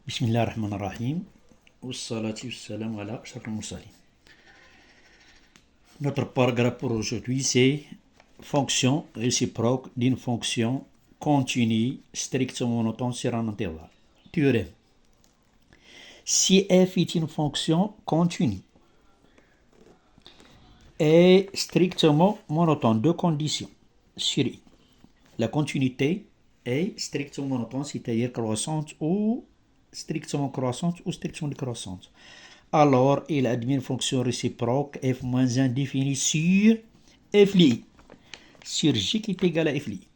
Bismillah ar-Rahman ar-Rahim. Wassalatu wassalamu ala ashraf al-mursalin. Notre paragraphe pour aujourd'hui, c'est fonction réciproque d'une fonction continue strictement monotone sur un intervalle. Théorème. Si f est une fonction continue et strictement monotone, deux conditions sur i. La continuité est strictement monotone, c'est-à-dire croissante ou strictement croissante ou strictement décroissante. Alors, il admet une fonction réciproque f-1 définie sur f li, sur j qui est égal à f li.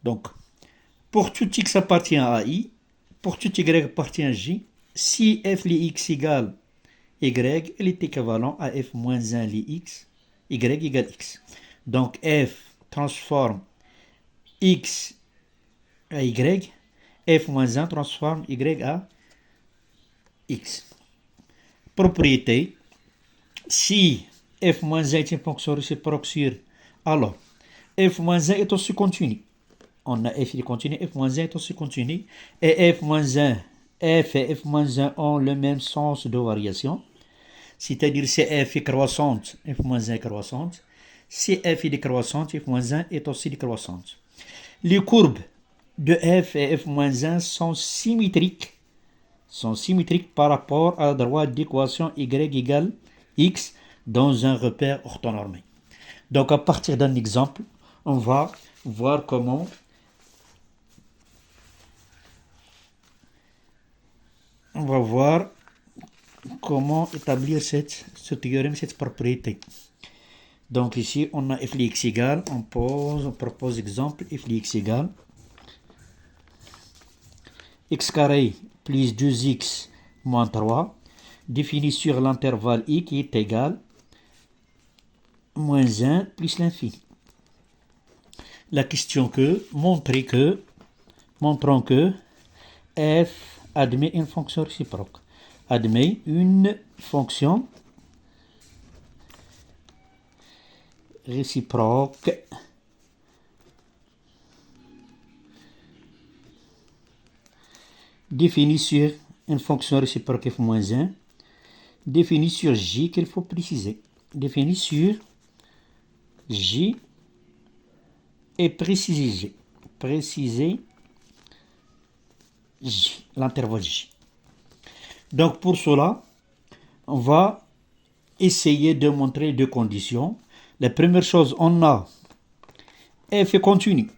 Donc, pour tout x appartient à i, pour tout y appartient à j, si f li x égale y, il est équivalent à f-1 li x, y égale x. Donc, f transforme x à y, f-1 transforme y à x. Propriété, si f-1 est une fonction réciproque sur, alors f-1 est aussi continu. On a f est continu, f-1 est aussi continu, et f-1, f et f-1 ont le même sens de variation, c'est-à-dire si f est croissante, f-1 est croissante, si f est décroissante, f-1 est aussi décroissante. Les courbes de f et f-1 sont symétriques par rapport à la droite d'équation y égale x dans un repère orthonormé. Donc à partir d'un exemple, on va voir comment établir ce théorème, cette propriété. Donc ici, on a f de x égale, on propose exemple, f de x égale x carré plus 2x moins 3, défini sur l'intervalle i qui est égal moins 1 plus l'infini. La question montrons que f admet une fonction réciproque. Admet une fonction réciproque définie sur une fonction réciproque f-1, définie sur j qu'il faut préciser. Définie sur j et préciser j. Préciser j, l'intervalle j. Donc pour cela, on va essayer de montrer deux conditions. La première chose, on a f est continue.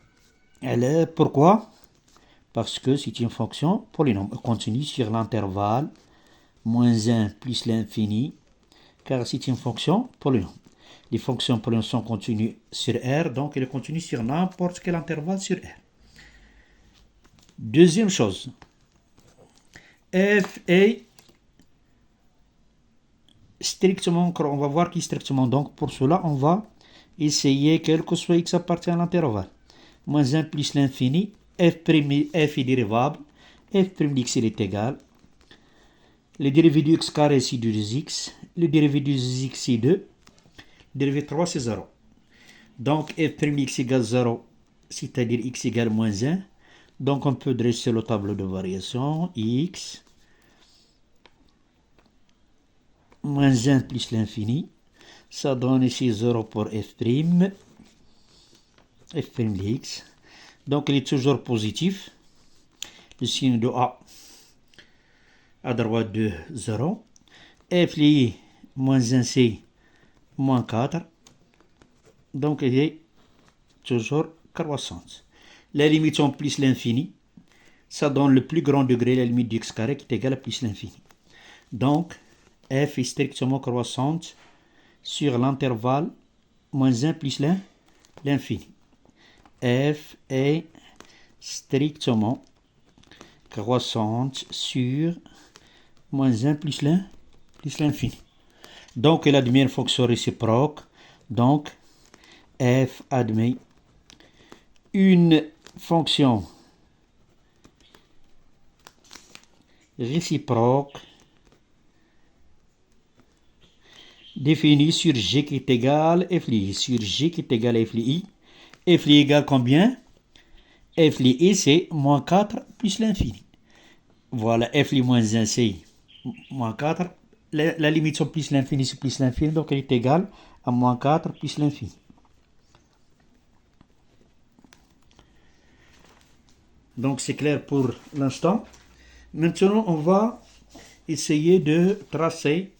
Pourquoi? Parce que c'est une fonction polynôme continue sur l'intervalle moins 1 plus l'infini, car c'est une fonction polynôme. Les fonctions polynômes sont continues sur R, donc elles continuent sur n'importe quel intervalle sur R. Deuxième chose, f est strictement, on va voir qui est strictement, donc pour cela on va essayer quel que soit x appartient à l'intervalle. Moins 1 plus l'infini, f est dérivable, f' d'x est égal. Le dérivé du x carré c'est 2x, le dérivé du x c'est 2, le dérivé 3 c'est 0. Donc f' d'x égale 0, c'est-à-dire x égale moins 1. Donc on peut dresser le tableau de variation, x moins 1 plus l'infini, ça donne ici 0 pour f' de x. Donc il est toujours positif, le signe de A à droite de 0. F lié moins 1 c'est moins 4, donc il est toujours croissante. La limite en plus l'infini, ça donne le plus grand degré, la limite du x carré qui est égale à plus l'infini. Donc f est strictement croissante sur l'intervalle moins 1 plus l'infini. F est strictement croissante sur moins 1 plus l'infini. Donc, elle admet une fonction réciproque. Donc, f admet une fonction réciproque définie sur g qui est égal à f li, sur g qui est égal à f li i. F li égale combien? F li i c'est moins 4 plus l'infini. Voilà, f li moins 1, c'est moins 4. La limite sur plus l'infini, c'est plus l'infini, donc elle est égale à moins 4 plus l'infini. Donc c'est clair pour l'instant. Maintenant, on va essayer de tracer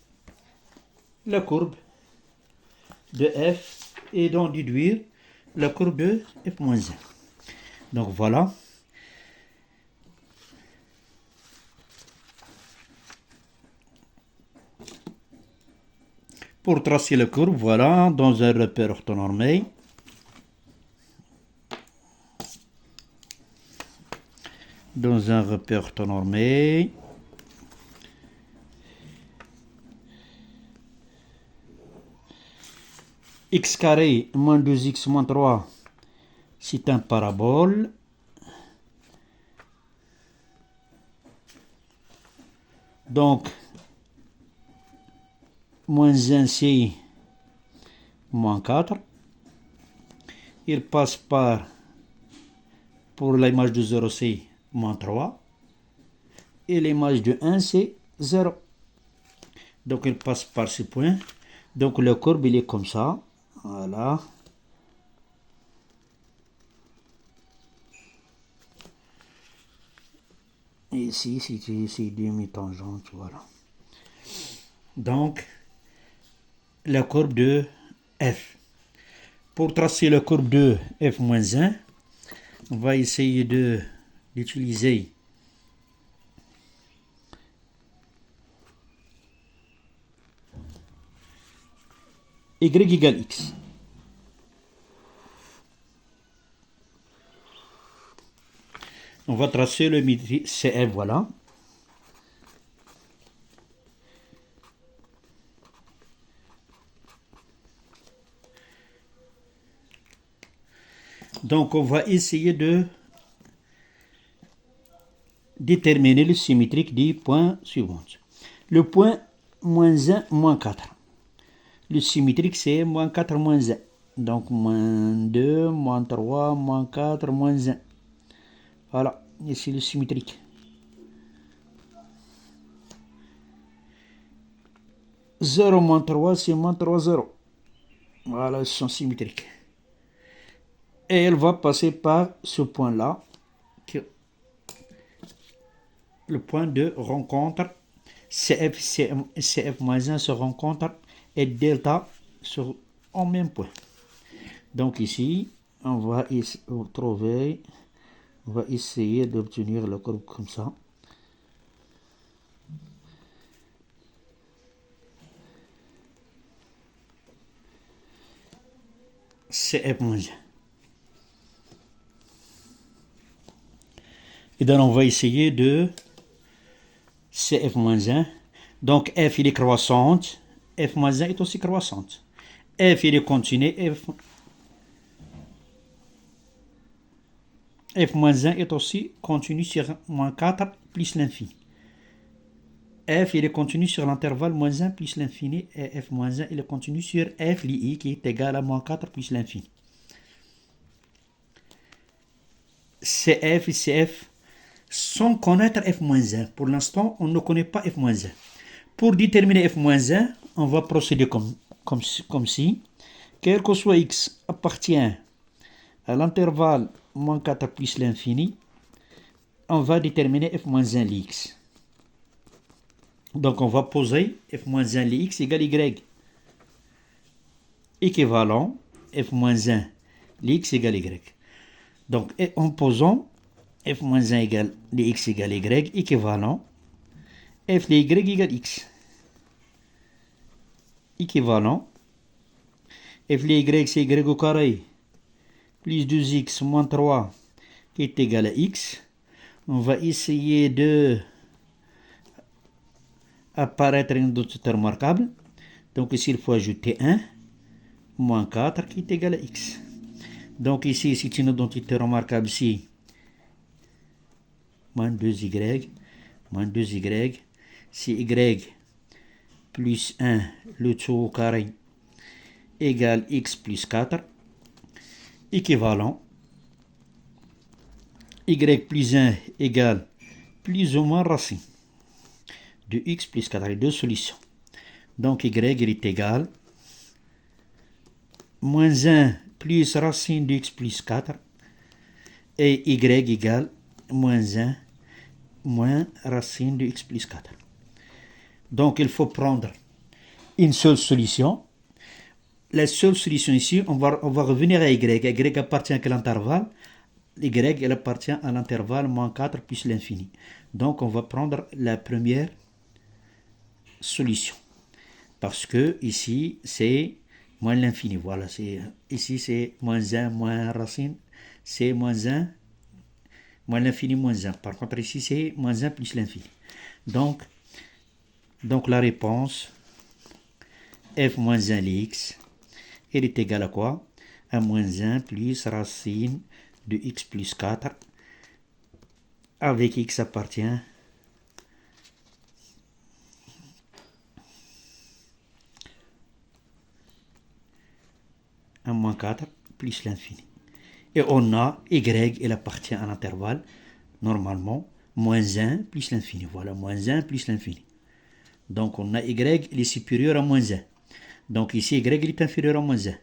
la courbe de f et d'en déduire la courbe de f moins 1. Donc voilà. Pour tracer la courbe, voilà, dans un repère orthonormé. Dans un repère orthonormé. X carré moins 2x moins 3, c'est un parabole. Donc, moins 1, c'est moins 4. Il passe par, pour l'image de 0, c'est moins 3. Et l'image de 1, c'est 0. Donc, il passe par ce point. Donc, la courbe, il est comme ça. Voilà. Et ici, c'est demi-tangente, voilà. Donc, la courbe de f. Pour tracer la courbe de f moins 1, on va essayer d'utiliser y égale x. On va tracer le métrique CF, voilà. Donc, on va essayer de déterminer le symétrique des points suivants. Le point moins 1, moins 4. Le symétrique, c'est moins 4, moins 1. Donc, moins 2, moins 3, moins 4, moins 1. Voilà, ici le symétrique. 0 moins 3, c'est moins 3, 0. Voilà, ils sont symétriques. Et elle va passer par ce point-là, le point de rencontre. CF moins 1 se rencontre et delta sur en même point. Donc ici, on va trouver, on va essayer d'obtenir la courbe comme ça. CF moins 1. Et donc on va essayer de CF moins 1. Donc F il est croissante, F moins 1 est aussi croissante. F il est continu, F moins 1 est aussi continu sur moins 4 plus l'infini. F il est continu sur l'intervalle moins 1 plus l'infini et F moins 1 il est continu sur F li qui est égal à moins 4 plus l'infini. CF et CF sans connaître F moins 1. Pour l'instant, on ne connaît pas F moins 1. Pour déterminer F moins 1, on va procéder comme si, quel que soit x appartient à l'intervalle moins 4 plus l'infini, on va déterminer f moins 1 lx. Donc on va poser f moins 1 lx égale y. Équivalent f moins 1 lx égale y. Donc en posant f moins 1 égale lx égale y, équivalent f de y égale x. Équivalent f de y c'est y au carré plus 2x moins 3 qui est égal à x. On va essayer de apparaître une identité remarquable. Donc ici, il faut ajouter 1 moins 4 qui est égal à x. Donc ici, c'est une identité remarquable ici. Moins 2y, moins 2y, c'est y plus 1, le tout au carré, égale x plus 4, équivalent y plus 1 égale plus ou moins racine de x plus 4. Les deux solutions. Donc y il est égal moins 1 plus racine de x plus 4 et y égale moins 1 moins racine de x plus 4. Donc il faut prendre une seule solution. La seule solution ici, on va revenir à y. Y appartient à quel intervalle? Y elle appartient à l'intervalle moins 4 plus l'infini. Donc on va prendre la première solution. Parce que ici c'est moins l'infini. Voilà, ici c'est moins 1 moins racine. C'est moins 1 moins l'infini moins 1. Par contre ici c'est moins 1 plus l'infini. Donc la réponse f moins 1 x, elle est égale à quoi? À moins 1 plus racine de x plus 4 avec x appartient à moins 4 plus l'infini. Et on a y, elle appartient à l'intervalle, normalement, moins 1 plus l'infini. Voilà, moins 1 plus l'infini. Donc on a y, il est supérieur à moins 1. Donc ici, y il est inférieur à moins 1.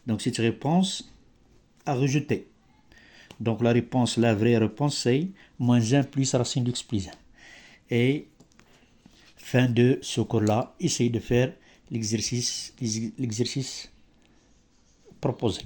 Donc cette réponse à rejeter. Donc la vraie réponse, c'est moins 1 plus racine de x plus 1. Et fin de ce cours-là, essayez de faire l'exercice proposé.